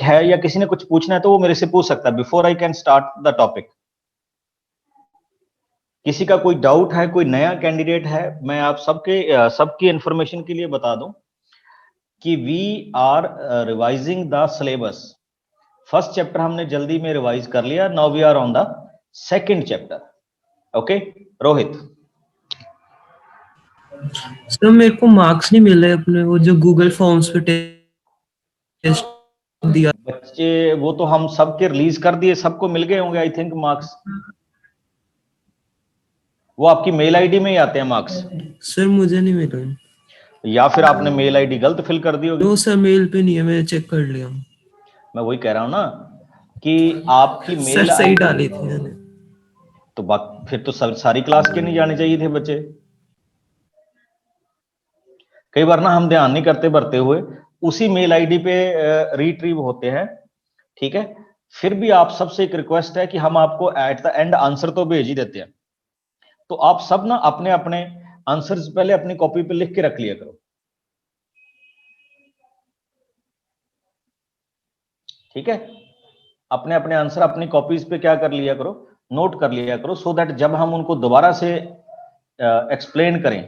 है या किसी ने कुछ पूछना है तो वो मेरे से पूछ सकता है before I can start the topic. किसी का कोई डाउट है, कोई नया कैंडिडेट है? मैं आप सबकी इंफॉर्मेशन के लिए बता दूं कि we are revising the syllabus. First chapter हमने जल्दी में रिवाइज कर लिया, now we are on the second chapter. Okay Rohit. Sir मेरे को मार्क्स नहीं मिल रहे अपने वो जो गूगल फॉर्म्स पे टेस्ट दिया। बच्चे वो तो हम सबके रिलीज कर दिए, सबको मिल गए होंगे आई थिंक मार्क्स। वो आपकी मेल आईडी में ही आते हैं मार्क्स। सर मुझे नहीं मिला, या फिर आपने मेल आईडी गलत फिल कर दी होगी। नो सर मेल पे नहीं है, मैंने चेक कर लिया। मैं वही कह रहा हूं ना कि आपकी सर मेल सही आईडी डाली थी मैंने। तो फिर तो सारी क्लास के नहीं जाने चाहिए थे बच्चे। कई बार ना हम ध्यान नहीं करते भरते हुए, उसी मेल आईडी पे रिट्रीव होते हैं। ठीक है, फिर भी आप सबसे एक रिक्वेस्ट है कि हम आपको एट द एंड आंसर तो भेज ही देते हैं, तो आप सब ना अपने अपने आंसर्स पहले अपनी कॉपी पे लिख के रख लिया करो। ठीक है, अपने अपने आंसर अपनी कॉपीज पे क्या कर लिया करो, नोट कर लिया करो, सो दैट जब हम उनको दोबारा से एक्सप्लेन करें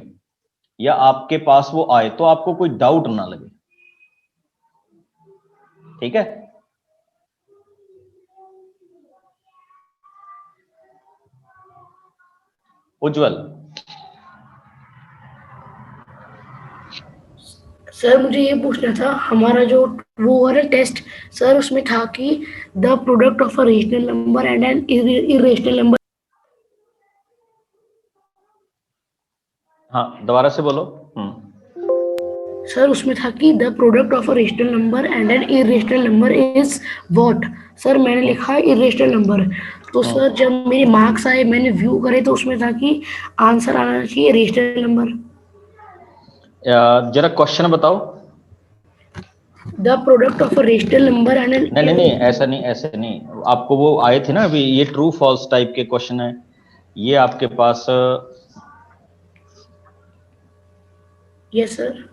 या आपके पास वो आए तो आपको कोई डाउट ना लगे। ठीक है, उज्जवल। सर मुझे ये पूछना था, हमारा जो वो वाला टेस्ट सर उसमें था कि the product of a rational number and an irrational number. हाँ दोबारा से बोलो। सर उसमें था कि the product of a rational number and an irrational number is what. Sir मैंने लिखा इरेशनल नंबर, तो सर जब मेरे मार्क्स आए मैंने व्यू करे तो उसमें था कि आंसर आना चाहिए रेशनल नंबर। जरा क्वेश्चन बताओ। The product of a rational number and an. नहीं ऐसा नहीं, ऐसे नहीं, आपको वो आए थे ना अभी, ये ट्रू फॉल्स टाइप के क्वेश्चन है ये आपके पास। Yes sir.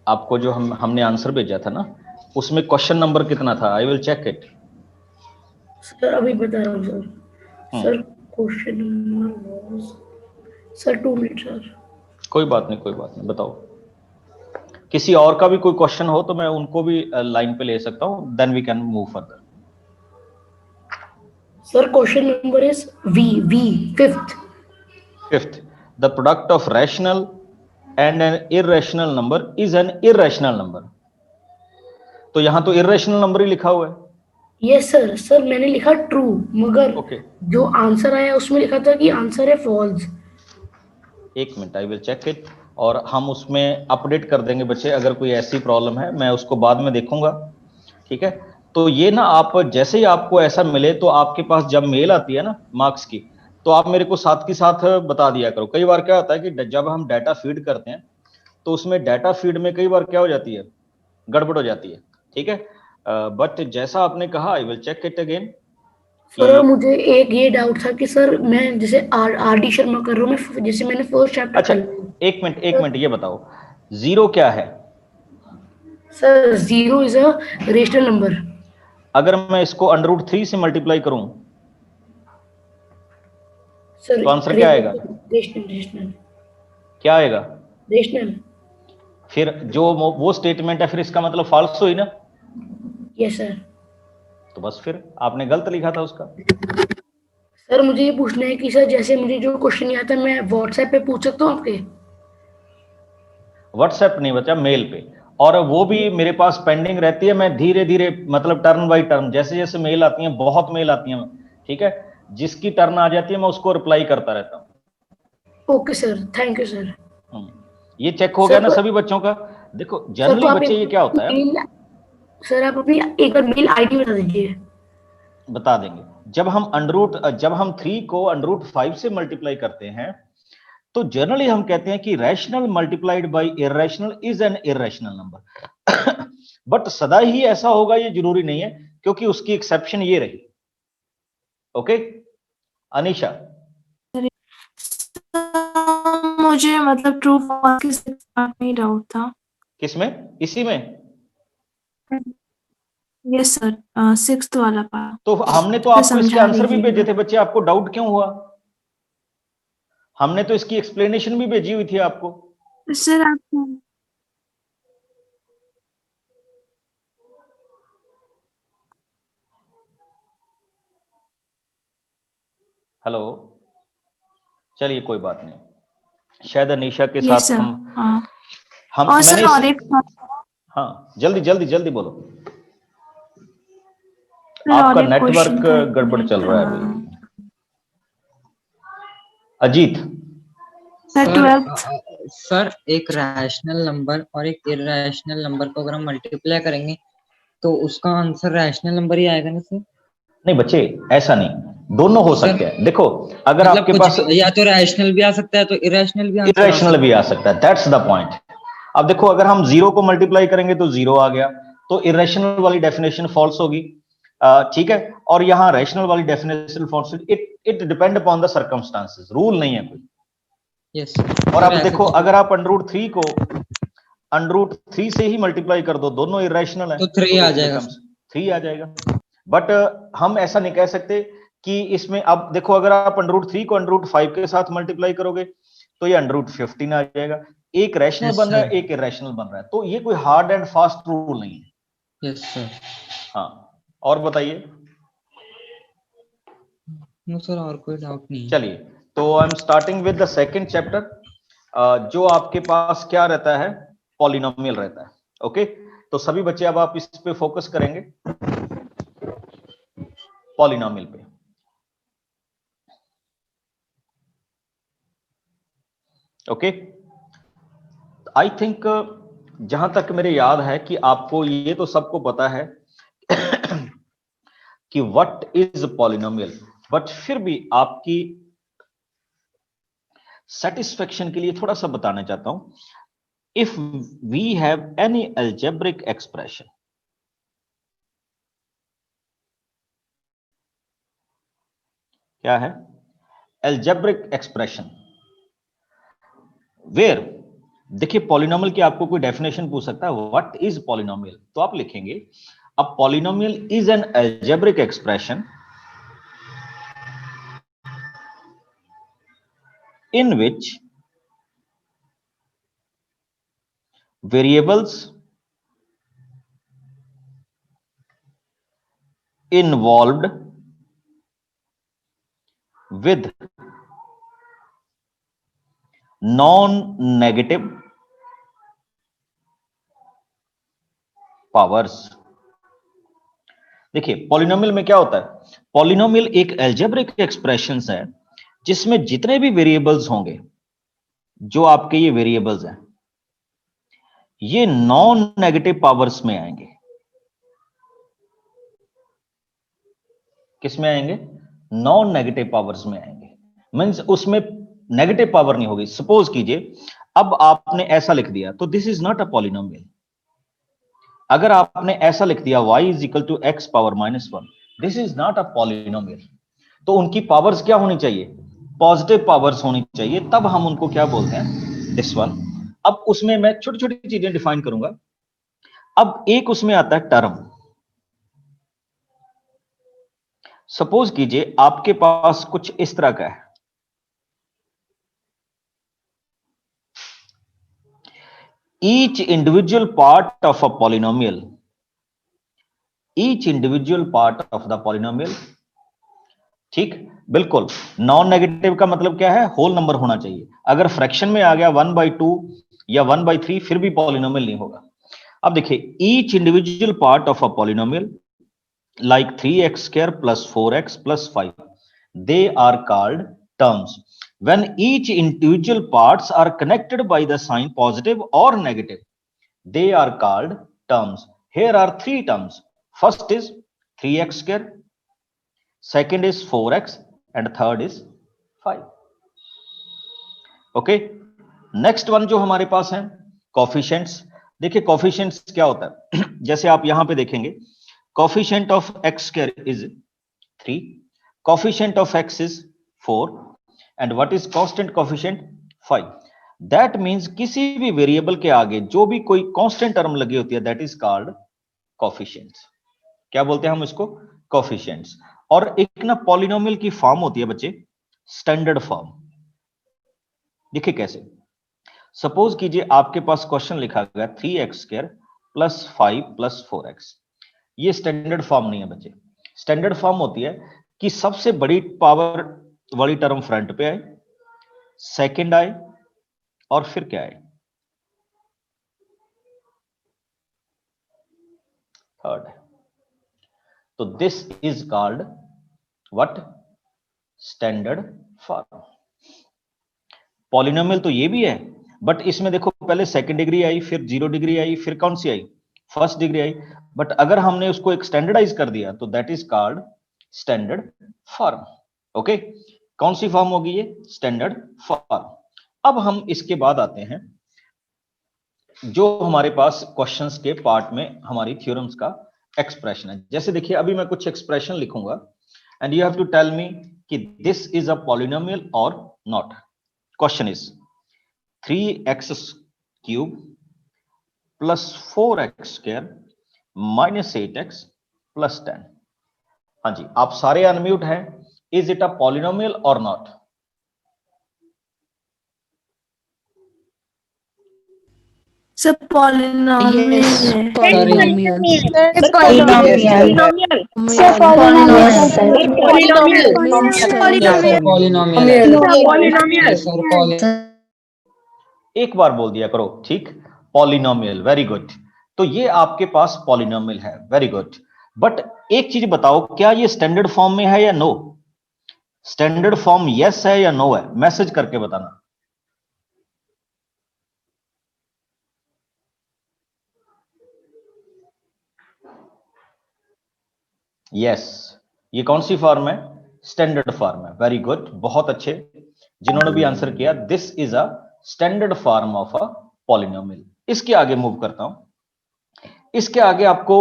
आपको जो हमने आंसर भेजा था ना, उसमें क्वेश्चन नंबर कितना था? I will check it. Sir अभी बता रहा हूँ sir. Sir question number was sir 2 minute sir. कोई बात नहीं, कोई बात नहीं, बताओ। किसी और का भी कोई क्वेश्चन हो तो मैं उनको भी लाइन पे ले सकता हूं, then we can move further. Sir, question number is fifth. Fifth, the product of rational and an irrational number is an irrational number. तो यहां तो irrational number ही लिखा हुआ है। Yes sir. सर मैंने लिखा ट्रू, मगर Okay. जो आंसर आया उसमें लिखा था कि आंसर है फॉल्स। एक मिनट, आई विल चेक इट, और हम उसमें अपडेट कर देंगे बच्चे। अगर कोई ऐसी प्रॉब्लम है मैं उसको बाद में देखूंगा। ठीक है, तो ये ना आप जैसे ही आपको ऐसा मिले तो आपके पास जब मेल आती है ना मार्क्स की, तो आप मेरे को साथ के साथ बता दिया करो। कई बार क्या होता है कि जब हम डाटा फीड करते हैं तो उसमें डाटा फीड में कई बार क्या हो जाती है, गड़बड़ हो जाती है। ठीक है, बट जैसा आपने कहा I will check it again. Sir मुझे एक ये डाउट था कि सर मैं जैसे आर डी शर्मा कर रहा हूँ, मैं जैसे मैंने फर्स्ट चैप्टर अच्छा, कर लिया। एक मिनट ये बताओ, जीरो क्या है? Sir zero is a rational number. अगर मैं इसको √3 से मल्टीप्लाई करूं सर तो आंसर क्या आएगा? रेशनल रेशनल क्या आएगा? रेशनल। फिर जो वो स्टेटमेंट है फिर इसका मतलब फॉल्स हुई ना। Yes sir. तो बस फिर आपने गलत लिखा था उसका। सर मुझे ये पूछना है कि सर जैसे मुझे जो क्वेश्चन नहीं आता मैं व्हाट्सएप पे पूछ सकता हूँ आपके? व्हाट्सएप नहीं बचा, मेल पे, और वो भी मेरे पास पेंडिंग रहती है। मैं धीरे धीरे मतलब टर्न बाय टर्न, जैसे जैसे मेल आती है, बहुत मेल आती है, ठीक है, जिसकी टर्न आ जाती है मैं उसको रिप्लाई करता रहता हूँ। Okay sir, thank you sir. ये चेक हो गया सर ना तो सभी बच्चों का? देखो सर तो जनरली आप बच्चे ये क्या होता है, सर आप अपनी एक बार मेल आईडी बता दीजिए। बता देंगे। जब हम 3 को √5 से मल्टीप्लाई करते हैं तो जनरली हम कहते हैं कि rational multiplied by irrational is an irrational number. But सदा ही ऐसा होगा ये जरूरी नहीं है, क्योंकि उसकी एक्सेप्शन ये रही। ओके अनीशा। मुझे मतलब ट्रू फॉल्स में डाउट था। किसमें? इसी में? यस सर, 6th वाला पार्ट तो हमने तो फिर आपको इसके समझा आंसर भी भेजे दीजिएगा। थे बच्चे, आपको डाउट क्यों हुआ? हमने तो इसकी एक्सप्लेनेशन भी भेजी हुई थी आपको। सर आप हेलो, चलिए कोई बात नहीं, शायद अनीशा के यस साथ सर। हम हाँ और मैंने सर और एक था, हाँ, जल्दी जल्दी जल्दी बोलो, सर और आपका एक नेटवर्क क्वेश्चन था गड़बड़ चल रहा है अभी। Ajit, sir sir 12th। Sir एक रैशनल नंबर और एक इरैशनल नंबर को अगर हम मल्टीप्लाई करेंगे तो उसका आंसर रैशनल नंबर ही आएगा ना सर? नहीं बच्चे, ऐसा नहीं, दोनों हो सर सकते हैं। देखो, अगर मतलब आपके कुछ पास भी, या तो रैशनल भी आ सकता है तो इरैशनल भी आंसर आ इरेशनल सकता भी आ सकता है, दैट्स द पॉइंट। अब देखो, अगर हम जीरो को मल्टीप्लाई करेंगे तो जीरो आ गया, तो इरेशनल वाली डेफिनेशन फॉल्स होगी, ठीक है। और यहां रैशनल वाली definition false, it it depend upon the circumstances, rule नहीं है कोई। है। Yes sir. और सर अब ऐसे देखो, तो अगर आप √3 को √3 से ही मल्टीप्लाई कर दो, दोनों इरेशनल है, तो 3 तो आ इट जाएगा बिकम्स सर। 3 आ जाएगा। बट हम ऐसा नहीं कह सकते कि इसमें, अब देखो, अगर आप √3 को √5 के साथ मल्टीप्लाई करोगे तो ये √15 आ जाएगा। एक रैशनल यस बन रहा है, सर। एक इरेशनल बन रहा है, तो ये कोई हार्ड एंड फास्ट रूल नहीं है। Yes sir. हाँ, और बताइए। नो सर, और कोई डाउट नहीं है। चलिए, तो I am starting with the second chapter, जो आपके पास क्या रहता है, पॉलिनोमियल रहता है। ओके, तो सभी बच्चे अब आप इस पे फोकस करेंगे, पॉलिनोमियल पे। ओके, आई थिंक जहां तक मेरे याद है कि आपको ये तो सबको पता है कि व्हाट इज पॉलिनोमियल, बट फिर भी आपकी सेटिस्फेक्शन के लिए थोड़ा सा बताना चाहता हूं। If we have any algebraic expression, क्या है अलजेब्रिक एक्सप्रेशन, वेयर, देखिए, पॉलिनोमियल की आपको कोई डेफिनेशन पूछ सकता है, व्हाट इज पॉलिनोमियल, तो आप लिखेंगे a polynomial is an algebraic expression in which variables involved with non-negative powers। देखिए, पॉलिनोमियल में क्या होता है, पॉलिनोमियल एक अलजेब्रिक एक्सप्रेशन है जिसमें जितने भी वेरिएबल्स होंगे, जो आपके ये वेरिएबल्स हैं, ये नॉन नेगेटिव पावर्स में आएंगे। किस में आएंगे? नॉन नेगेटिव पावर्स में आएंगे, मींस उसमें नेगेटिव पावर नहीं होगी। सपोज कीजिए, अब आपने ऐसा लिख दिया, तो this is not a polynomial. अगर आपने ऐसा लिख दिया y is equal to x power -1, this is not a polynomial. तो उनकी पावर्स क्या होनी चाहिए? पॉजिटिव पावर्स होनी चाहिए, तब हम उनको क्या बोलते हैं? This one. अब उसमें मैं छोटी छोटी चीजें डिफाइन करूंगा। अब एक उसमें आता है टर्म। सपोज कीजिए आपके पास कुछ इस तरह का है, each individual part of a polynomial, each individual part of the polynomial, ठीक, बिल्कुल। नॉन नेगेटिव का मतलब क्या है? होल नंबर होना चाहिए। अगर फ्रैक्शन में आ गया 1/2 या 1/3 फिर भी पॉलिनोमियल नहीं होगा। अब देखिए, each individual part of a polynomial like 3x² plus 4x plus 5, they are called terms when each individual parts are connected by the sign positive or negative, they are called terms. Here are three terms. First is 3x², second is 4x, and third is 5. Okay, next one जो हमारे पास है coefficients. देखिए, coefficients क्या होता है जैसे आप यहां पे देखेंगे, coefficient of x² is 3, coefficient of x is 4, and what is constant coefficient? 5। That means किसी भी वेरिएबल के आगे जो भी कोई कांस्टेंट टर्म लगी होती है, दैट इज कॉल्ड कोफिशिएंट्स। क्या बोलते हैं हम इसको? कोफिशिएंट्स। और एक ना पॉलिनोमियल की फॉर्म होती है बच्चे, स्टैंडर्ड फॉर्म। देखिए कैसे, सपोज कीजिए आपके पास क्वेश्चन लिखा गया 3x² + 5 + 4x। ये स्टैंडर्ड फॉर्म नहीं है बच्चे। स्टैंडर्ड फॉर्म होती है कि सबसे बड़ी पावर वाली टर्म फ्रंट पे आए, सेकंड आए, और फिर क्या आए? थर्ड। तो this is called what? Standard form. Polynomial तो ये भी है, बट इसमें देखो पहले सेकंड डिग्री आई, फिर 0 डिग्री आई, फिर कौन सी आई? फर्स्ट डिग्री आई। बट अगर हमने उसको एक स्टैंडर्डाइज कर दिया तो that is called standard form. Okay, कौन सी फॉर्म होगी ये? Standard form. अब हम इसके बाद आते हैं जो हमारे पास क्वेश्चंस के पार्ट में हमारी थ्योरम्स का एक्सप्रेशन है। जैसे देखिए अभी मैं कुछ एक्सप्रेशन लिखूंगा and you have to tell me कि दिस इज अ पॉलिनोमियल और not. Question is 3x³ + 4x² - 8x + 10। हाँ जी, आप सारे अनम्यूट हैं। इज इट अ पॉलिनोमियल और नॉट? सर पॉलिनोमियल है। Polynomial. एक बार बोल दिया करो, ठीक? Polynomial, very good. तो ये आपके पास पॉलिनोमियल है, वेरी गुड। बट एक चीज बताओ, क्या ये स्टैंडर्ड फॉर्म में है या नो? स्टैंडर्ड फॉर्म यस है या नो है? मैसेज करके बताना। यस, ये कौन सी फॉर्म है? स्टैंडर्ड फॉर्म है, वेरी गुड, बहुत अच्छे जिन्होंने भी आंसर किया। This is a standard form of a polynomial. इसके आगे मूव करता हूं। इसके आगे आपको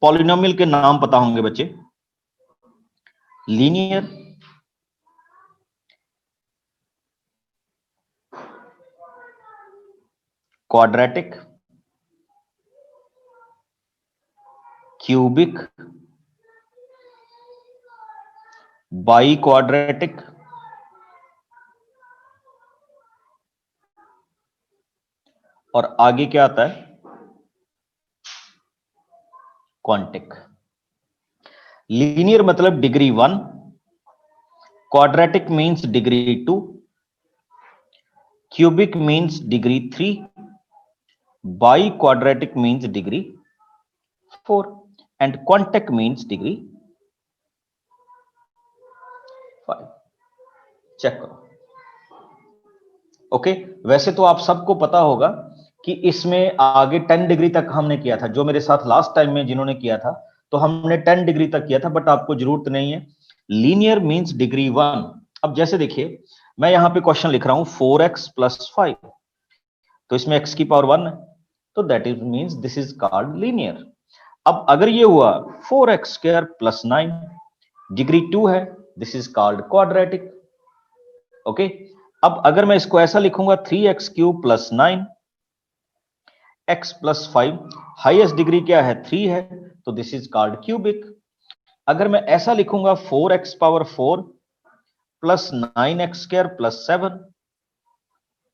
पॉलिनोमियल के नाम पता होंगे बच्चे। Linear, quadratic, cubic, biquadratic, और आगे क्या आता है? क्वांटिक। लीनियर मतलब degree 1, quadratic means degree 2, cubic means degree 3, biquadratic means degree 4, and quantic means degree 5। Check करो। ओके, वैसे तो आप सबको पता होगा कि इसमें आगे 10 डिग्री तक हमने किया था। जो मेरे साथ लास्ट टाइम में जिन्होंने किया था, तो हमने 10 डिग्री तक किया था, बट आपको जरूरत नहीं है। Linear means degree 1। अब जैसे देखिए, मैं यहां पे क्वेश्चन लिख रहा हूं 4x + 5, तो इसमें x की पावर 1 है, तो that is means this is called linear. अब अगर ये हुआ 4x² + 9, डिग्री 2 है, this is called quadratic. Okay, अब अगर मैं इसको ऐसा लिखूंगा 3x³ + 9 x + 5, हाईएस्ट डिग्री क्या है? 3 है, तो दिस इज कॉल्ड क्यूबिक। अगर मैं ऐसा लिखूंगा 4x⁴ + 9x² + 7,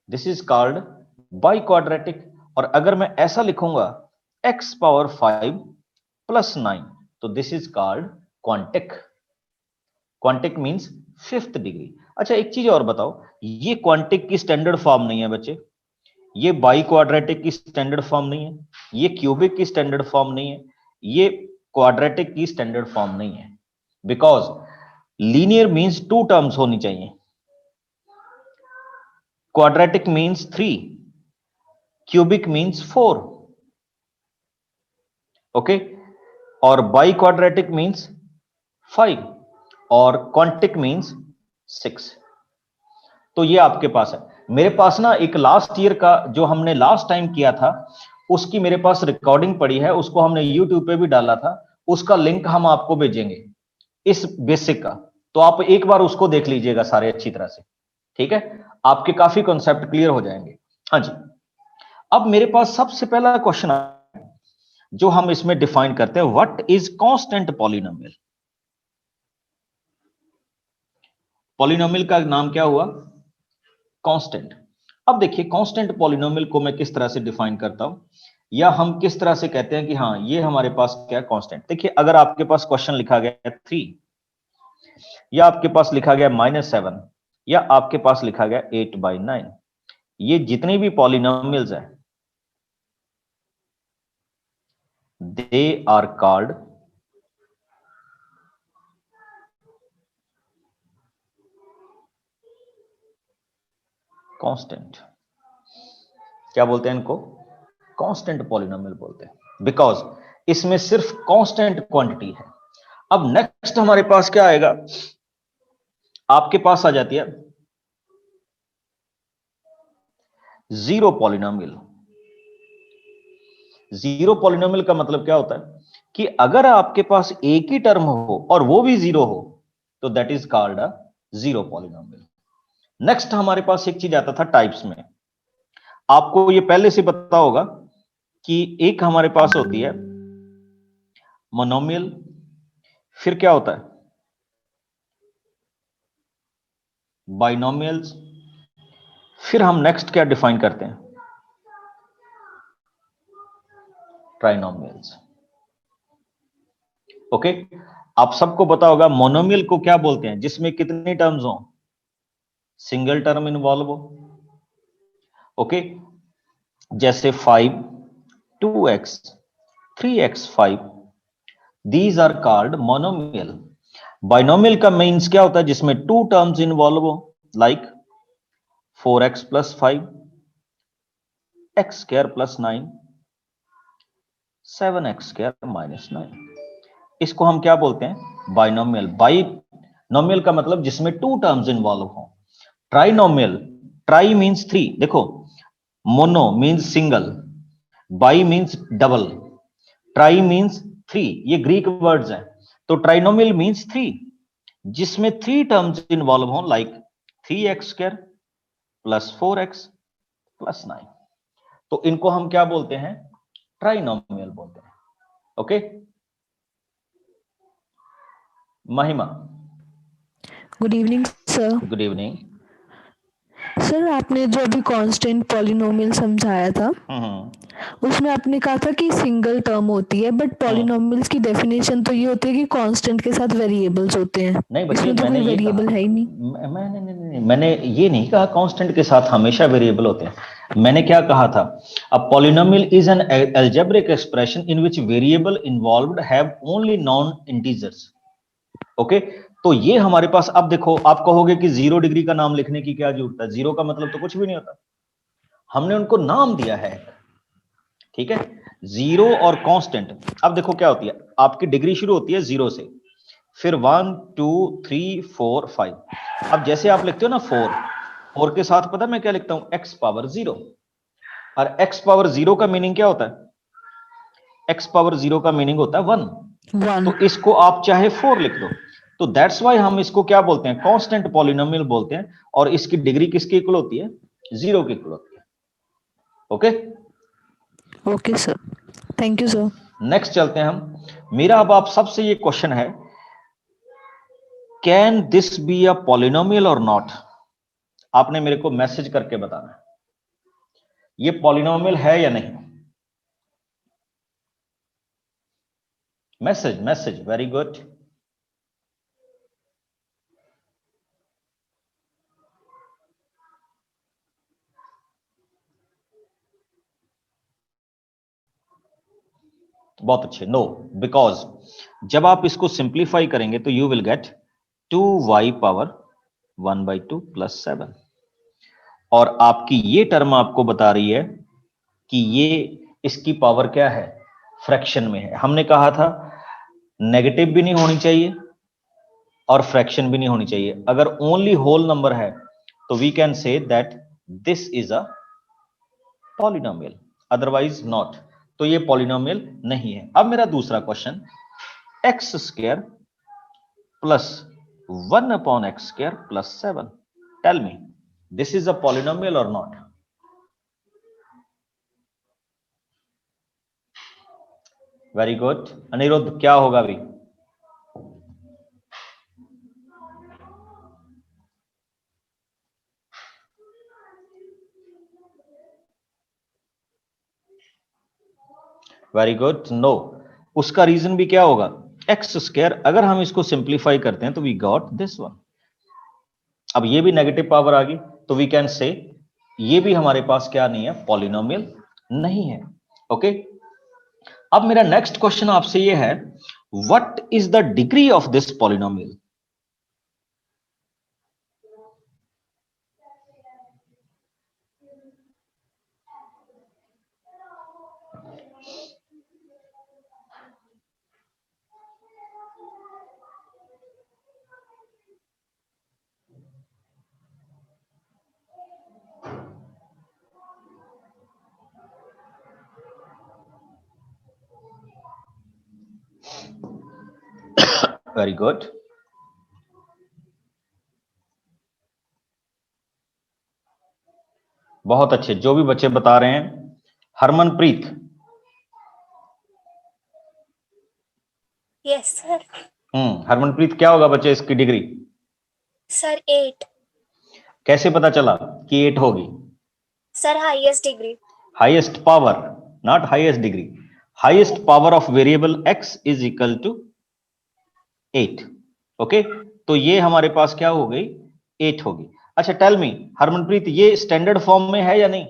this is called biquadratic. और अगर मैं ऐसा लिखूंगा x⁵ + 9, तो this is called quantic. Quantic means 5th degree. अच्छा, एक चीज और बताओ, ये क्वांटिक की स्टैंडर्ड फॉर्म नहीं है बच्चे, ये बाई क्वाड्रेटिक की स्टैंडर्ड फॉर्म नहीं है, ये क्यूबिक की स्टैंडर्ड फॉर्म नहीं है, ये क्वाड्रेटिक की स्टैंडर्ड फॉर्म नहीं है। बिकॉज लीनियर मींस 2 टर्म्स होनी चाहिए, quadratic means 3, cubic means 4। Okay, और बाई क्वाड्रेटिक मींस 5, और क्वांटिक मींस 6। तो ये आपके पास है। मेरे पास ना एक लास्ट ईयर का जो हमने लास्ट टाइम किया था, उसकी मेरे पास रिकॉर्डिंग पड़ी है, उसको हमने यूट्यूब पे भी डाला था, उसका लिंक हम आपको भेजेंगे इस बेसिक का। तो आप एक बार उसको देख लीजिएगा सारे अच्छी तरह से, ठीक है? आपके काफी कॉन्सेप्ट क्लियर हो जाएंगे। हाँ जी, अब मेरे पास सबसे पहला क्वेश्चन है, जो हम इसमें डिफाइन करते हैं, what is constant polynomial. Polynomial का नाम क्या हुआ, कांस्टेंट। अब देखिए कांस्टेंट पॉलिनोमियल को मैं किस तरह से डिफाइन करता हूं, या हम किस तरह से कहते हैं कि हाँ ये हमारे पास क्या है, कांस्टेंट। देखिए अगर आपके पास क्वेश्चन लिखा गया है 3, या आपके पास लिखा गया -7, या आपके पास लिखा गया 8/9, ये जितनी भी पॉलिनोमियल्स है दे आर कॉल्ड कांस्टेंट। क्या बोलते हैं इनको, कांस्टेंट पॉलिनोमियल बोलते हैं, बिकॉज इसमें सिर्फ कांस्टेंट क्वांटिटी है। अब नेक्स्ट हमारे पास क्या आएगा, आपके पास आ जाती है जीरो पॉलिनोमियल। जीरो पॉलिनोमियल का मतलब क्या होता है कि अगर आपके पास एक ही टर्म हो और वो भी जीरो हो तो that is called a zero polynomial. Next हमारे पास एक चीज आता था टाइप्स में, आपको ये पहले से पता होगा कि एक हमारे पास होती है मोनोमियल, फिर क्या होता है बाइनोमियल्स, फिर हम नेक्स्ट क्या डिफाइन करते हैं, ट्राइनोमियल्स। ओके, आप सबको पता होगा मोनोमियल को क्या बोलते हैं, जिसमें कितनी टर्म्स हो, सिंगल टर्म इन्वॉल्व हो। ओके, जैसे 5, 2x, 3x, 5, these are called monomial. Binomial का मीन्स क्या होता है, जिसमें 2 टर्म्स इन्वॉल्व हो, लाइक 4x + 5, x² + 9, 7x² - 9। इसको हम क्या बोलते हैं, बाइनोमियल। बाइनोमियल का मतलब जिसमें 2 टर्म्स इन्वॉल्व हो। ट्राइनोमियल, ट्राई मीन्स 3, देखो mono means single, by means double, try means 3, ये ग्रीक वर्ड्स हैं। तो ट्राइनोमियल मीन्स 3, जिसमें 3 टर्म्स इन्वॉल्व हो, लाइक 3x² + 4x + 9। तो इनको हम क्या बोलते हैं, ट्राइनोमियल बोलते हैं। ओके, महिमा। Good evening sir. Good evening. Sir आपने जो अभी कांस्टेंट पॉलिनोमियल समझाया था उसमें आपने कहा था कि सिंगल टर्म होती है, बट पॉलिनोमियल्स की डेफिनेशन तो ये होती है कि कांस्टेंट के साथ वेरिएबल्स होते हैं। नहीं बच्चे, इसमें तो मैंने कोई ये कहा, वेरिएबल है ही नहीं। मैंने ये नहीं कहा कांस्टेंट के साथ हमेशा वेरिएबल होते हैं। मैंने क्या कहा था, a polynomial is an algebraic expression in which variable involved have only non integers. Okay, तो ये हमारे पास, अब देखो आप कहोगे कि 0 डिग्री का नाम लिखने की क्या जरूरत है, जीरो का मतलब तो कुछ भी नहीं होता, हमने उनको नाम दिया है, ठीक है, जीरो और कांस्टेंट। अब देखो क्या होती है, आपकी डिग्री शुरू होती है 0 से, फिर 1 2 3 4 5। अब जैसे आप लिखते हो ना 4 के साथ पता मैं क्या लिखता हूं, x⁻0। और x⁻0 का मीनिंग क्या होता है, x⁻0 का मीनिंग होता है 1। तो इसको आप चाहे 4 लिख दो। तो दैट्स वाई हम इसको क्या बोलते हैं, कांस्टेंट पॉलिनोमियल बोलते हैं, और इसकी डिग्री किसके इक्वल होती है, 0 के इक्वल होती है। Okay, okay sir, thank you sir. Next चलते हैं हम। मेरा अब आप सबसे ये क्वेश्चन है, can this be a polynomial और नॉट। आपने मेरे को मैसेज करके बताना है ये पॉलिनोमियल है या नहीं। Message, very good. बहुत अच्छे, नो, बिकॉज जब आप इसको सिंप्लीफाई करेंगे तो यू विल गेट 2y⁻1/2 + 7, और आपकी ये टर्म आपको बता रही है कि ये इसकी पावर क्या है, फ्रैक्शन में है। हमने कहा था नेगेटिव भी नहीं होनी चाहिए और फ्रैक्शन भी नहीं होनी चाहिए। अगर ओनली होल नंबर है तो we can say that this is a polynomial, otherwise not. तो ये पॉलिनोमियल नहीं है। अब मेरा दूसरा question, x² + 1/x² + 7, tell me this is a polynomial और नॉट। Very good. अनिरुद्ध क्या होगा अभी? Very good, no. उसका रीजन भी क्या होगा? X square. अगर हम इसको सिंप्लीफाई करते हैं तो वी गॉट दिस वन। अब ये भी नेगेटिव पावर आ गई, तो वी कैन से ये भी हमारे पास क्या नहीं है? पॉलिनोमियल नहीं है। ओके। अब मेरा नेक्स्ट क्वेश्चन आपसे ये है, what is the degree of this polynomial? Very good. बहुत अच्छे, जो भी बच्चे बता रहे हैं। हरमनप्रीत। Yes sir. हरमनप्रीत क्या होगा बच्चे इसकी डिग्री? सर 8। कैसे पता चला कि 8 होगी? Sir highest degree. Highest power, not highest degree. Highest power of variable x is equal to 8। Okay, तो ये हमारे पास क्या हो गई? 8 होगी। अच्छा टेल मी हरमनप्रीत, ये स्टैंडर्ड फॉर्म में है या नहीं?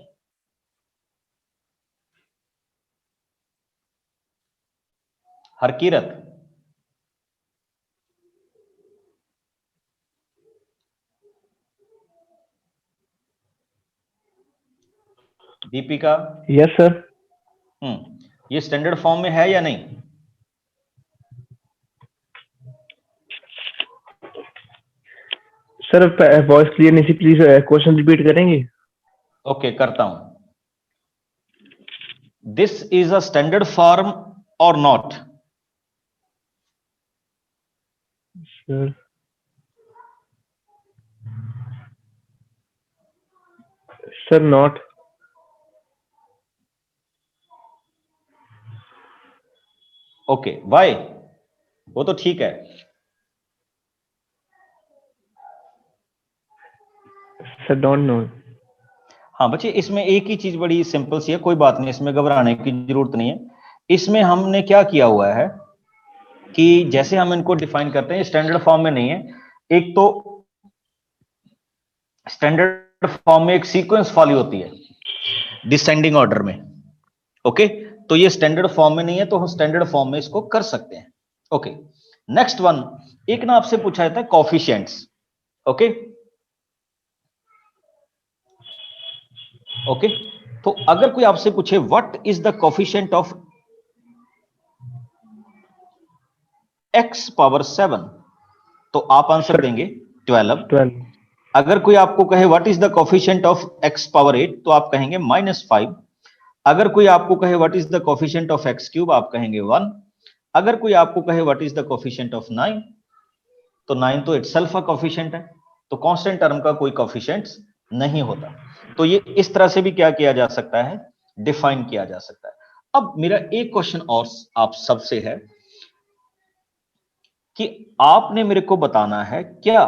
हरकीरत, दीपिका। Yes sir. ये स्टैंडर्ड फॉर्म में है या नहीं? सर वॉइस क्लियर नहीं थी, प्लीज क्वेश्चन रिपीट करेंगे? ओके, करता हूं। This is a standard form और not? Sir sir not. Okay, why? वो तो ठीक है। Sir don't know. हाँ बच्चे, इसमें एक ही चीज बड़ी सिंपल सी है, कोई बात नहीं, इसमें घबराने की जरूरत नहीं है। इसमें हमने क्या किया हुआ है कि जैसे हम इनको डिफाइन करते हैं, स्टैंडर्ड फॉर्म में नहीं है। एक तो स्टैंडर्ड फॉर्म में एक सीक्वेंस फॉलो होती है डिसेंडिंग ऑर्डर में। ओके, तो ये स्टैंडर्ड फॉर्म में नहीं है, तो हम स्टैंडर्ड फॉर्म में इसको कर सकते हैं। Okay, next one. एक ना आपसे पूछा जाता है कॉफिशिएंट्स। ओके ओके, तो अगर कोई आपसे पूछे what is the coefficient of x power 7, तो आप आंसर देंगे 12। 12। अगर कोई आपको कहे what is the coefficient of x power 8, तो आप कहेंगे -5। अगर कोई आपको कहे what is the coefficient of x cube, आप कहेंगे 1। अगर कोई आपको कहे what is the coefficient of 9, तो 9 तो इटसेल्फ अ कोफिशिएंट है, तो कांस्टेंट टर्म का कोई कोफिशिएंट नहीं होता। तो ये इस तरह से भी क्या किया जा सकता है? डिफाइन किया जा सकता है। अब मेरा एक क्वेश्चन और आप सबसे है कि आपने मेरे को बताना है क्या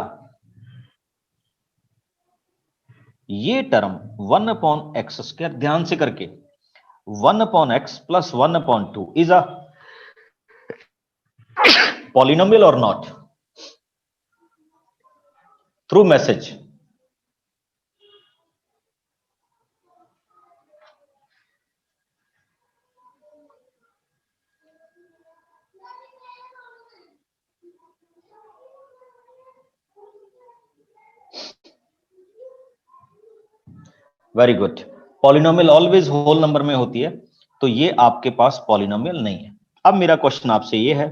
ये टर्म 1/x², ध्यान से करके, 1/x plus 1/2 is a polynomial और not? Through message. Very good. Polynomial always whole number में होती है, तो ये आपके पास पॉलिनोमियल नहीं है। अब मेरा क्वेश्चन आपसे ये है,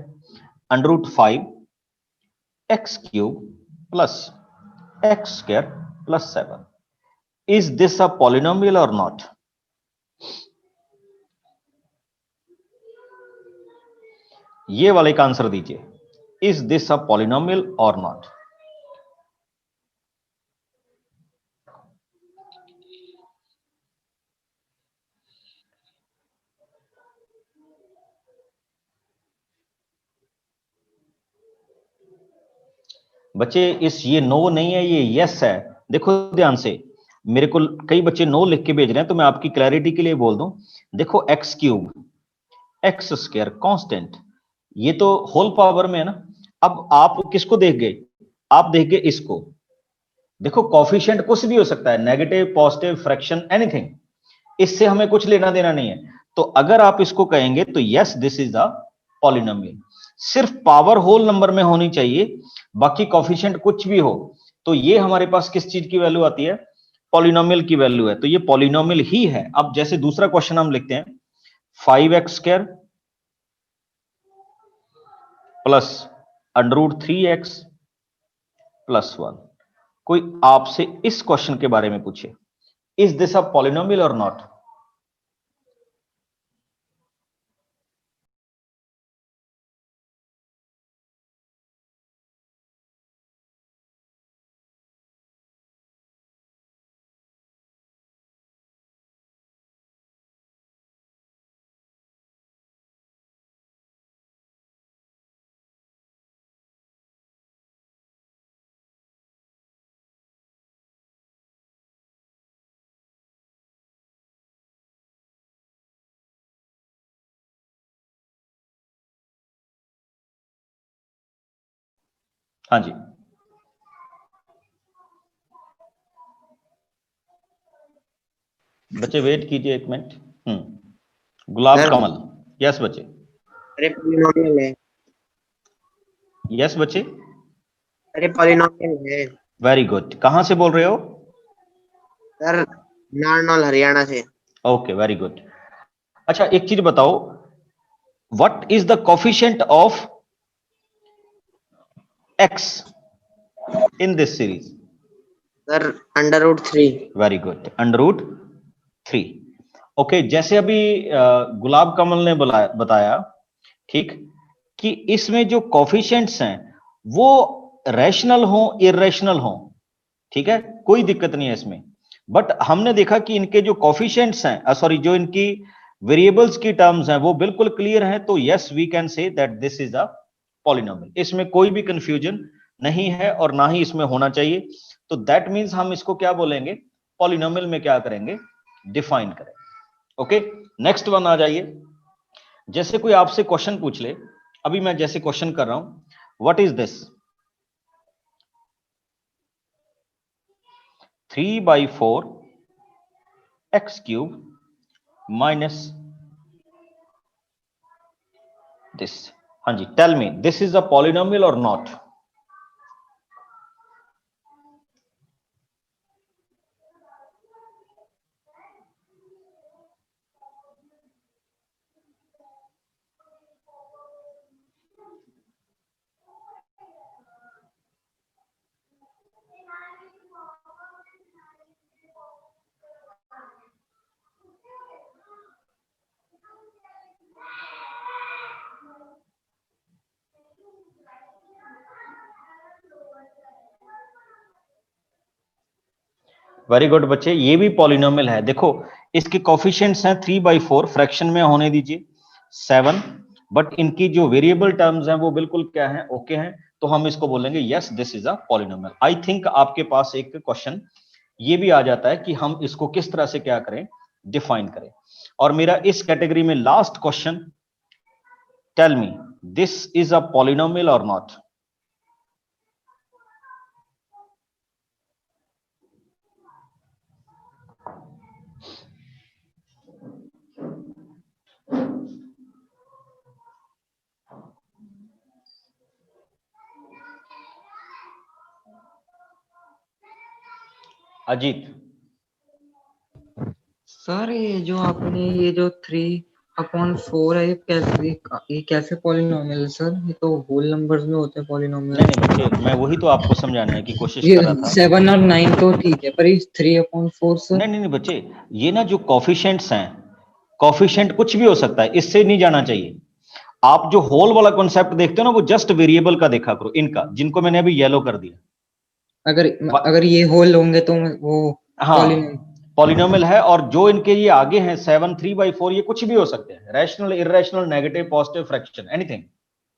√5x³ plus x² plus 7, is this a polynomial और नॉट? ये वाले का आंसर दीजिए, इज दिस अ पॉलिनोमियल और नॉट? बच्चे इस ये नो नहीं है, ये यस है। देखो ध्यान से, मेरे को कई बच्चे नो लिख के भेज रहे हैं, तो मैं आपकी क्लैरिटी के लिए बोल दूं। देखो x cube, x square constant, ये तो होल पावर में है ना। अब आप किसको देख गए? आप देख गए इसको। देखो कॉफिशिएंट कुछ भी हो सकता है, नेगेटिव, पॉजिटिव, फ्रैक्शन, एनीथिंग, इससे हमें कुछ लेना देना नहीं है। तो अगर आप इसको कहेंगे तो yes this is the polynomial. सिर्फ पावर होल नंबर में होनी चाहिए, बाकी कॉफिशिएंट कुछ भी हो। तो ये हमारे पास किस चीज की वैल्यू आती है? पॉलिनोमियल की वैल्यू है, तो ये पॉलिनोमियल ही है। अब जैसे दूसरा क्वेश्चन हम लिखते हैं, 5x² प्लस √3x प्लस 1। कोई आपसे इस क्वेश्चन के बारे में पूछे, इज दिस अ पॉलिनोमियल और नॉट? हाँ जी, बच्चे वेट कीजिए एक मिनट। गुलाब सर, कमल, यस बच्चे। अरे पॉलिनोमियल है। यस बच्चे, अरे पॉलिनोमियल है वेरी गुड। कहां से बोल रहे हो? सर, नारनौल हरियाणा से। Okay very good. अच्छा एक चीज बताओ, what is the coefficient of x in this series? Sir √3। Very good, √3। Okay, जैसे अभी गुलाब कमल ने बताया, ठीक, कि इसमें जो कॉफिशिएंट्स हैं वो रैशनल हो, इरेशनल हो, ठीक है, कोई दिक्कत नहीं है इसमें। बट हमने देखा कि इनके जो कॉफिशिएंट्स हैं, सॉरी, जो इनकी वेरिएबल्स की टर्म्स हैं वो बिल्कुल क्लियर हैं, तो yes we can say that this is a polynomial. इसमें कोई भी कंफ्यूजन नहीं है और ना ही इसमें होना चाहिए। तो दैट मींस हम इसको क्या बोलेंगे? पॉलिनोमियल में क्या करेंगे? डिफाइन करें। ओके, नेक्स्ट वन आ जाइए। जैसे कोई आपसे क्वेश्चन पूछ ले, अभी मैं जैसे क्वेश्चन कर रहा हूं, what is this? 3/4 x³ minus this. हाँ जी, tell me this is a polynomial और नॉट? वेरी गुड बच्चे, ये भी पॉलिनोमियल है। देखो इसके कोफिशिएंट्स हैं 3/4, फ्रैक्शन में होने दीजिए 7, बट इनकी जो वेरिएबल टर्म्स हैं वो बिल्कुल क्या है? ओके हैं। तो हम इसको बोलेंगे yes this is a polynomial. I think आपके पास एक क्वेश्चन ये भी आ जाता है कि हम इसको किस तरह से क्या करें? डिफाइन करें। और मेरा इस कैटेगरी में last question, tell me this is a polynomial और नॉट? अजीत, सर ये जो आपने ये जो 3/4 है, ये कैसे पॉलिनोमियल है सर? ये तो होल नंबर्स में होते हैं पॉलिनोमियल। नहीं बच्चे, मैं वही तो आपको समझाने की कोशिश ये कर रहा था। 7 और 9 तो ठीक है, पर ये 3/4 सर? नहीं बच्चे, ये ना जो कॉफिशिएंट्स हैं, कॉफिशिएंट कुछ भी हो सकता है, इससे नहीं जाना चाहिए। आप जो होल वाला कॉन्सेप्ट देखते हो ना, वो जस्ट वेरिएबल का देखा करो, इनका, जिनको मैंने अभी येलो कर दिया। अगर ये होल होंगे तो वो हाँ, पॉलिनोमियल। पॉलिनोमियल है। और जो इनके ये आगे हैं 7, 3/4, ये कुछ भी हो सकते हैं, rational, irrational, negative, positive, fraction, anything.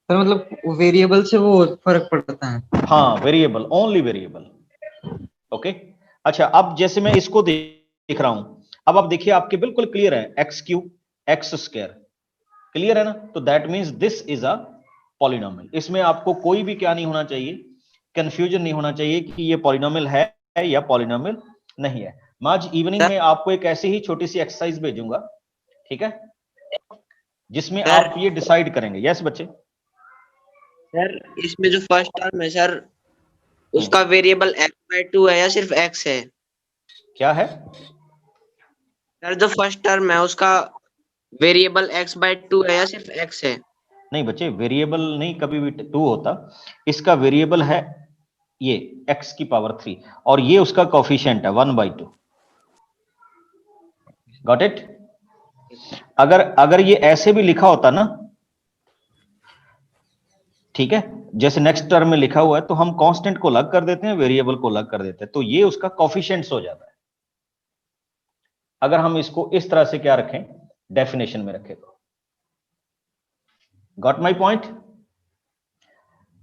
Sir मतलब वेरिएबल से वो फर्क पड़ता है। हाँ, वेरिएबल, ओनली वेरिएबल। ओके, अच्छा अब जैसे मैं इसको देख रहा हूं, अब आप देखिए आपके बिल्कुल क्लियर है, x cube x square, clear है ना? तो that means this is a polynomial. इसमें आपको कोई भी क्या नहीं होना चाहिए, कंफ्यूजन नहीं होना चाहिए कि ये पॉलिनोमियल है या पॉलिनोमियल नहीं है। मैं आज इवनिंग में आपको एक ऐसी ही छोटी सी एक्सरसाइज भेजूंगा, ठीक है, जिसमें सर आप ये डिसाइड करेंगे। यस बच्चे? सर इसमें जो फर्स्ट टर्म है सर, उसका वेरिएबल x/2 है या सिर्फ x है? क्या है? सर जो फर्स्ट टर्म है उसका वेरिएबल x/2 है या सिर्फ x है? नहीं बच्चे, वेरिएबल नहीं कभी भी 2 होता, इसका वेरिएबल है ये x की पावर 3 और ये उसका कोफिशिएंट है 1/2। Got it? अगर ये ऐसे भी लिखा होता ना, ठीक है, जैसे नेक्स्ट टर्म में लिखा हुआ है, तो हम कांस्टेंट को अलग कर देते हैं, वेरिएबल को अलग कर देते हैं, तो ये उसका कोफिशिएंट्स हो जाता है। अगर हम इसको इस तरह से क्या रखें, डेफिनेशन में रखें तो। Got my point?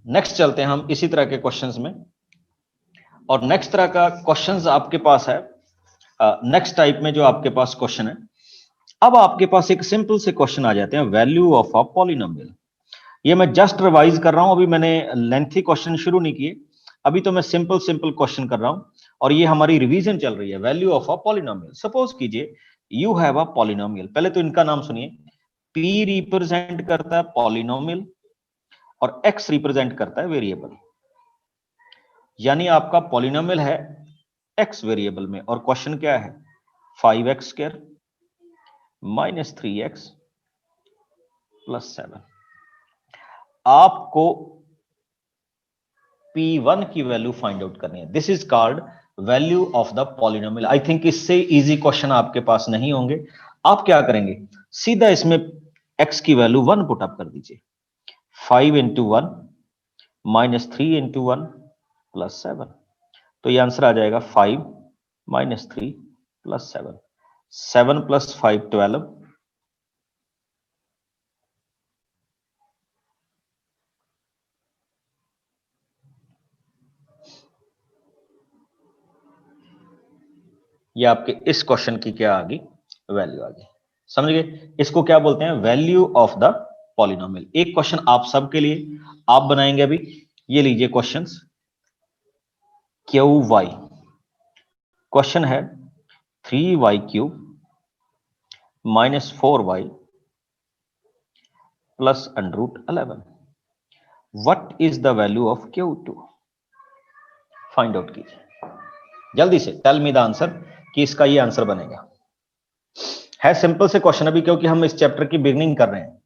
नेक्स्ट चलते हैं हम इसी तरह के क्वेश्चंस में, और नेक्स्ट तरह का क्वेश्चंस आपके पास है, नेक्स्ट टाइप में जो आपके पास क्वेश्चन है, अब आपके पास एक सिंपल से क्वेश्चन आ जाते हैं, वैल्यू ऑफ अ पॉलिनोमियल। ये मैं जस्ट रिवाइज कर रहा हूं, अभी मैंने लेंथी क्वेश्चन शुरू नहीं किए, अभी तो मैं सिंपल क्वेश्चन कर रहा हूं, और ये हमारी रिवीजन चल रही है। Value of a polynomial, suppose कीजिए यू हैव अ पॉलिनोमियल, पहले तो इनका नाम सुनिए, पी रिप्रेजेंट करता है पॉलिनोमियल और एक्स रिप्रेजेंट करता है वेरिएबल, यानी आपका पॉलिनोमियल है एक्स वेरिएबल में, और क्वेश्चन क्या है, 5x² - 3x + 7। आपको P1 की वैल्यू फाइंड आउट करनी है। This is called value of the polynomial. I think इससे इजी क्वेश्चन आपके पास नहीं होंगे। आप क्या करेंगे, सीधा इसमें x की वैल्यू 1 पुट अप कर दीजिए, 5 × 1 - 3 × 1 + 7, तो ये आंसर आ जाएगा 5 - 3 + 7, 7 + 5 12, ये आपके इस क्वेश्चन की क्या आ गई, वैल्यू आ गई। समझ गए? इसको क्या बोलते हैं, वैल्यू ऑफ द पॉलिनोमियल। एक क्वेश्चन आप सबके लिए आप बनाएंगे अभी, ये लीजिए क्वेश्चंस, QY क्वेश्चन है 3y³ - 4y + √11। What is the value of Q2? Find out कीजिए जल्दी से, टेल मी द आंसर, कि इसका ये आंसर बनेगा। है सिंपल से क्वेश्चन अभी, क्योंकि हम इस चैप्टर की बिगनिंग कर रहे हैं।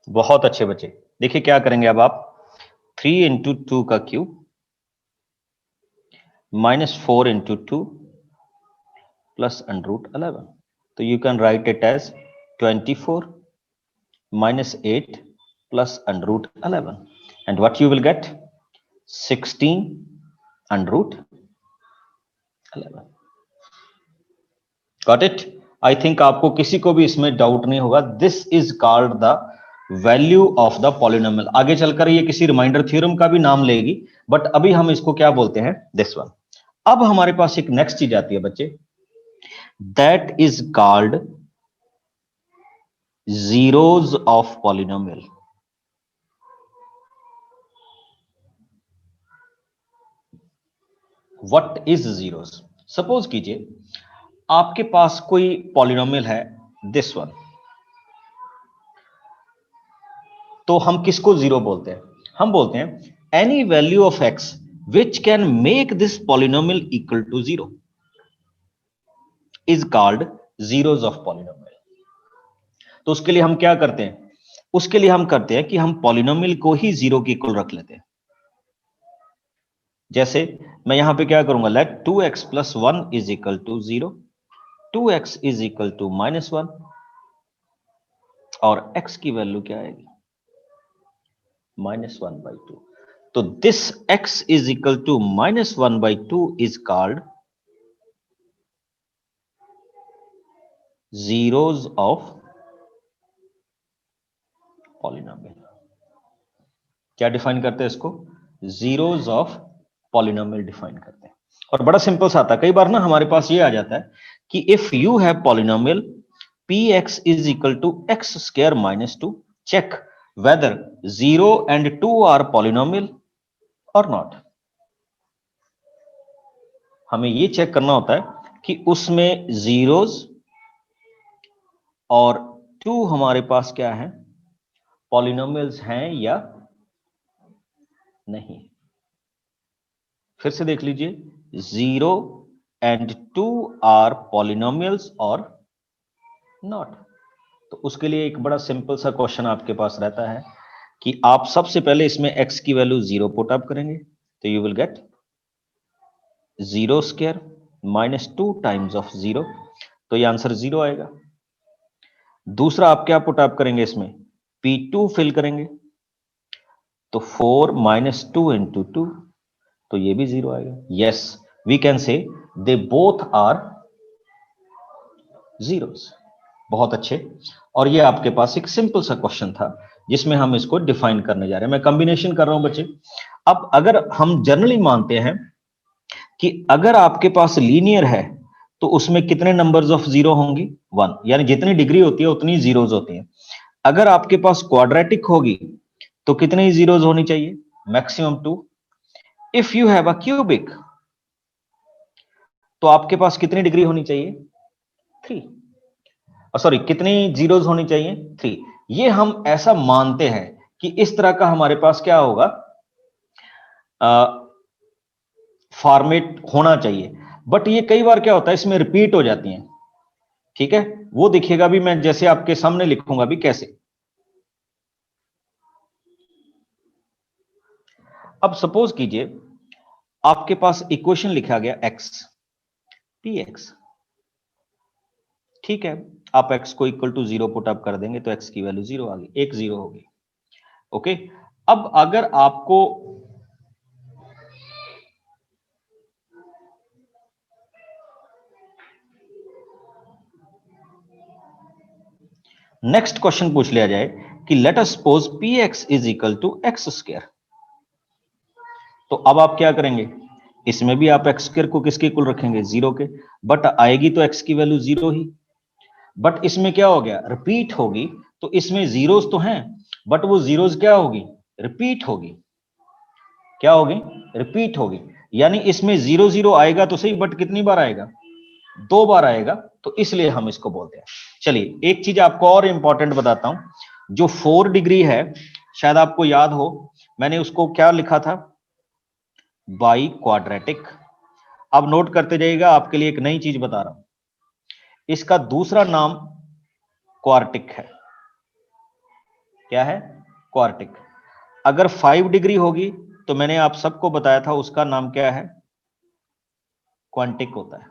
बहुत अच्छे बच्चे, देखिए क्या करेंगे अब आप, 3 × 2 का क्यूब -4 × 2 + √11, तो you can write it as 24 - 8 + √11, and what you will get, 16 √11। Got it? I think आपको किसी को भी इसमें डाउट नहीं होगा। This is called the value of the polynomial. आगे चलकर ये किसी रिमाइंडर थ्योरम का भी नाम लेगी, बट अभी हम इसको क्या बोलते हैं, दिस वन। अब हमारे पास एक नेक्स्ट चीज आती है बच्चे, that is called zeros of polynomial. What is zeros? Suppose कीजिए आपके पास कोई पॉलिनोमियल है, दिस वन, तो हम किसको जीरो बोलते हैं? हम बोलते हैं any value of x which can make this polynomial equal to zero is called zeros of polynomial. तो उसके लिए हम क्या करते हैं? उसके लिए हम करते हैं कि हम पॉलिनोमियल को ही जीरो के इक्वल रख लेते हैं। जैसे मैं यहां पे क्या करूंगा, let 2x plus 1 is equal to 0, 2x is equal to -1 और x की वैल्यू क्या आएगी? -1/2। तो this x is equal to -1/2 is called zeros of polynomial. क्या डिफाइन करते हैं इसको? जीरोस ऑफ पॉलिनोमियल डिफाइन करते हैं। और बड़ा सिंपल सा आता है। कई बार ना हमारे पास ये आ जाता है कि if you have polynomial px is equal to x square minus 2, check whether 0 and 2 are polynomial और नॉट। हमें ये चेक करना होता है कि उसमें जीरोस और 2 हमारे पास क्या है, पॉलिनोमियल्स हैं या नहीं। फिर से देख लीजिए, 0 and 2 आर पॉलिनोमियल्स और नॉट। तो उसके लिए एक बड़ा सिंपल सा क्वेश्चन आपके पास रहता है कि आप सबसे पहले इसमें x की वैल्यू 0 पुट अप करेंगे तो you will gate 0 square minus 2 times of 0, तो ये आंसर 0 आएगा। दूसरा आप क्या पुट अप करेंगे, इसमें p2 फिल करेंगे तो 4 माइनस 2 इंटू 2, तो ये भी 0 आएगा। यस, वी कैन से दे बोथ आर जीरोस। बहुत अच्छे। और ये आपके पास एक सिंपल सा क्वेश्चन था जिसमें हम इसको डिफाइन करने जा रहे हैं। मैं कॉम्बिनेशन कर रहा हूं बच्चे। अब अगर हम जनरली मानते हैं कि अगर आपके पास लीनियर है तो उसमें कितने नंबर्स ऑफ जीरो होंगी? 1, यानी जितनी डिग्री होती है उतनी जीरोस होती हैं। अगर आपके पास क्वाड्रेटिक होगी तो कितनी जीरोस होनी चाहिए? Maximum 2। If you have a cubic तो आपके पास कितनी डिग्री होनी चाहिए? 3। सॉरी, कितनी जीरोस होनी चाहिए? 3। ये हम ऐसा मानते हैं कि इस तरह का हमारे पास क्या होगा, फॉर्मेट होना चाहिए। बट ये कई बार क्या होता है, इसमें रिपीट हो जाती हैं। ठीक है, वो दिखेगा भी, मैं जैसे आपके सामने लिखूंगा भी कैसे। अब सपोज कीजिए आपके पास इक्वेशन लिखा गया x px। ठीक है, आप x को इक्वल टू 0 पुट अप कर देंगे तो x की वैल्यू 0 आ गई, 1 0 होगी। ओके, अब अगर आपको नेक्स्ट क्वेश्चन पूछ लिया जाए कि let us suppose px is equal to x square, तो अब आप क्या करेंगे? इसमें भी आप एक्स स्क्वायर को किसके इक्वल रखेंगे? 0 के। बट आएगी तो x की वैल्यू 0 ही। बट इसमें क्या हो गया, रिपीट होगी, तो इसमें जीरोस तो हैं बट वो जीरोस क्या होगी? रिपीट होगी। क्या होगी? रिपीट होगी। यानी इसमें 0 0 आएगा तो सही, बट कितनी बार आएगा? 2 बार आएगा, तो इसलिए हम इसको बोलते हैं। चलिए एक चीज आपको और इंपॉर्टेंट बताता हूं, जो 4 डिग्री है, शायद आपको याद हो, मैंने उसको क्या लिखा था? By quadratic. अब नोट करते जाइएगा, आपके लिए एक नई चीज बता रहा हूं, इसका दूसरा नाम क्वार्टिक है। क्या है? क्वार्टिक। अगर 5 डिग्री होगी तो मैंने आप सबको बताया था उसका नाम क्या है? क्वांटिक होता है।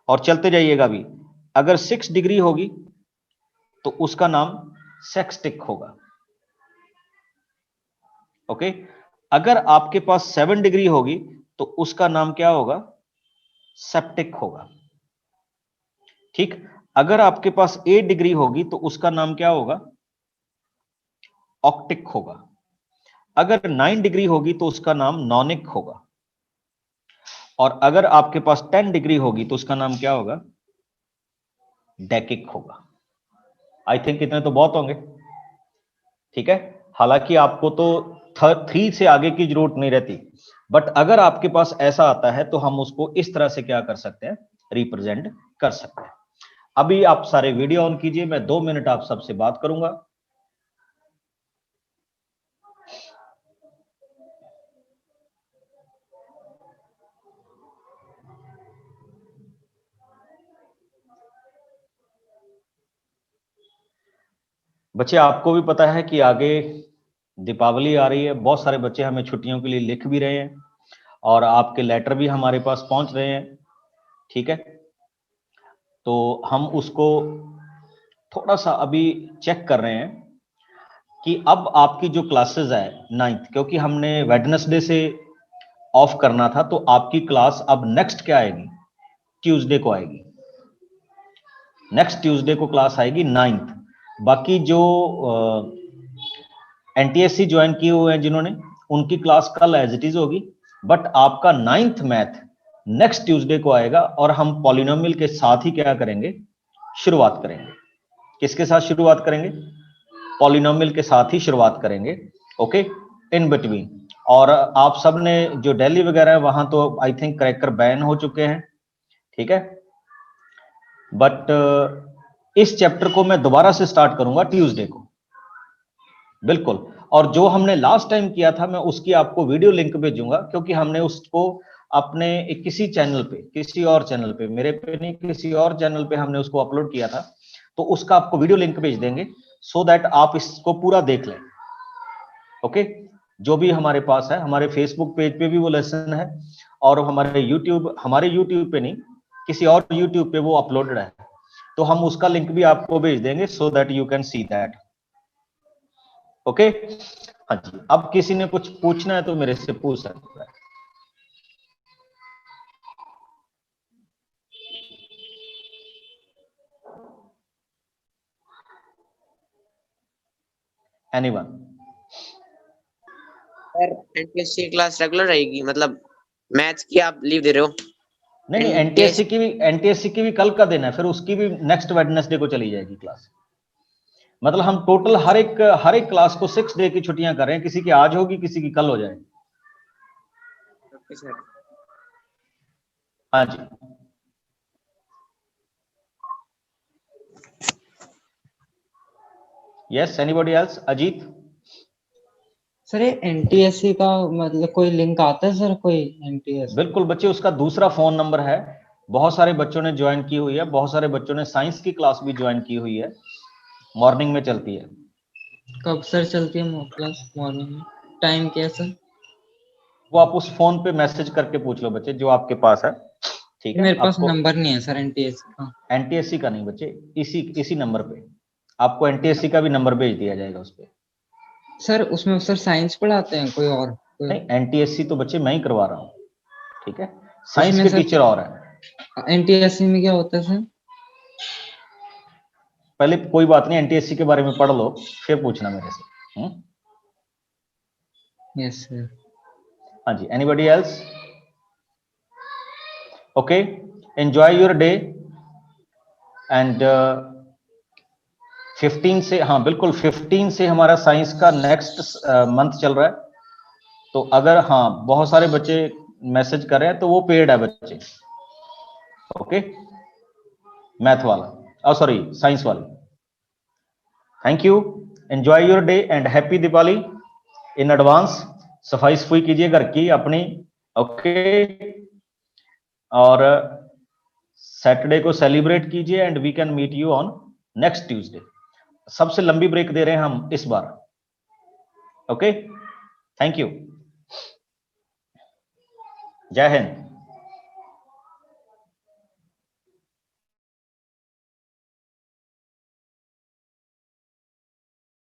और चलते जाइएगा भी, अगर 6 डिग्री होगी तो उसका नाम सेक्सटिक होगा। ओके, अगर आपके पास 7 डिग्री होगी तो उसका नाम क्या होगा? सेप्टिक होगा। ठीक, अगर आपके पास 8 डिग्री होगी तो उसका नाम क्या होगा? ऑक्टिक होगा। अगर 9 डिग्री होगी तो उसका नाम नॉनिक होगा। और अगर आपके पास 10 डिग्री होगी तो उसका नाम क्या होगा? डेकिक होगा। आई थिंक इतने तो बहुत होंगे। ठीक है, हालांकि आपको तो 3 से आगे की जरूरत नहीं रहती, बट अगर आपके पास ऐसा आता है तो हम उसको इस तरह से क्या कर सकते हैं? रिप्रेजेंट कर सकते हैं। अभी आप सारे वीडियो ऑन कीजिए, मैं 2 मिनट आप सबसे बात करूंगा। बच्चे आपको भी पता है कि आगे दीपावली आ रही है, बहुत सारे बच्चे हमें छुट्टियों के लिए लिख भी रहे हैं और आपके लेटर भी हमारे पास पहुंच रहे हैं, ठीक है। तो हम उसको थोड़ा सा अभी चेक कर रहे हैं कि अब आपकी जो क्लासेस है 9th, क्योंकि हमने वेडनेसडे से ऑफ करना था, तो आपकी क्लास अब नेक्स्ट क्या आएगी, ट्यूसडे को आएगी। नेक्स्ट ट्यूसडे को क्लास आएगी 9th। बाकी जो एनटीएससी ज्वाइन किए हुए हैं जिन्होंने, उनकी क्लास कल एज इट इज होगी, बट आपका 9th मैथ नेक्स्ट ट्यूसडे को आएगा और हम पॉलिनोमियल के साथ ही क्या करेंगे, शुरुआत करेंगे। किसके साथ शुरुआत करेंगे, पॉलिनोमियल के साथ ही शुरुआत करेंगे, ओके, इन बिटवीन। और आप सब ने जो दिल्ली वगैरह है वहां तो आई थिंक क्रैकर बैन हो चुके हैं, ठीक है, बट इस चैप्टर को मैं दोबारा से स्टार्ट करूंगा ट्यूसडे को, बिल्कुल। और जो हमने लास्ट टाइम किया था मैं उसकी आपको वीडियो लिंक भेजूंगा, क्योंकि हमने उसको अपने किसी चैनल पे, किसी और चैनल पे, मेरे पे नहीं, किसी और चैनल पे हमने उसको अपलोड किया था, तो उसका आपको वीडियो लिंक भेज देंगे सो दैट आप इसको पूरा देख लें, ओके। जो भी हमारे पास है, हमारे फेसबुक पेज पे भी वो लेसन है और हमारे यूट्यूब पे नहीं, किसी और यूट्यूब पे वो अपलोडेड है, तो हम उसका लिंक भी आपको भेज देंगे so that you can see that, okay. हाँ जी, अब किसी ने कुछ पूछना है तो मेरे से पूछ सकता है। Anyone? Sir NTSC class regular रहेगी, मतलब मैथ्स की आप लीव दे रहे हो? नहीं, एनटीएससी की भी कल का दिन है, फिर उसकी भी नेक्स्ट वेडनेसडे को चली जाएगी क्लास। मतलब हम टोटल हर एक क्लास को 6 डे की छुट्टियां कर रहे हैं, किसी की आज होगी, किसी की कल हो जाएगी। Okay sir. हाँ जी, yes, anybody else? Ajit? Sir ये एनटीएससी का मतलब कोई लिंक आता है सर, कोई एनटीएससी? बिल्कुल बच्चे, उसका दूसरा फोन नंबर है, बहुत सारे बच्चों ने ज्वाइन की हुई है, बहुत सारे बच्चों ने साइंस की क्लास भी ज्वाइन की हुई है, मॉर्निंग में चलती है। कब सर चलती है क्लास मॉर्निंग में, टाइम क्या है सर? वो आप उस फोन पे मैसेज करके पूछ लो बच्चे जो आपके पास है, ठीक है। मेरे पास आपको नंबर नहीं है सर एनटीएससी का। एनटीएससी का नहीं बच्चे, इसी नंबर पे आपको एनटीएससी का भी नंबर भेज दिया जाएगा उस पे। सर उसमें सर साइंस पढ़ाते हैं कोई और? नहीं, एनटीएससी तो बच्चे मैं ही करवा रहा हूँ, ठीक है, साइंस उसमें के सर टीचर और है। एनटीएससी में क्या होता है सर? पहले कोई बात नहीं, एनटीएससी के बारे में पढ़ लो फिर पूछना मेरे से। Yes sir. हाँ जी, anybody else? Okay, enjoy your day and 15 से, हाँ बिल्कुल 15 से हमारा साइंस का नेक्स्ट मंथ चल रहा है, तो अगर हाँ बहुत सारे बच्चे मैसेज कर रहे हैं तो वो पेड है बच्चे, ओके, मैथ वाला, सॉरी साइंस वाले। Thank you, enjoy your day and happy Diwali in advance. सफाई सफाई कीजिए घर की अपनी, ओके, और सैटरडे को सेलिब्रेट कीजिए and we can meet you on next Tuesday. सबसे लंबी ब्रेक दे रहे हैं हम इस बार, ओके, थैंक यू, जय हिंद।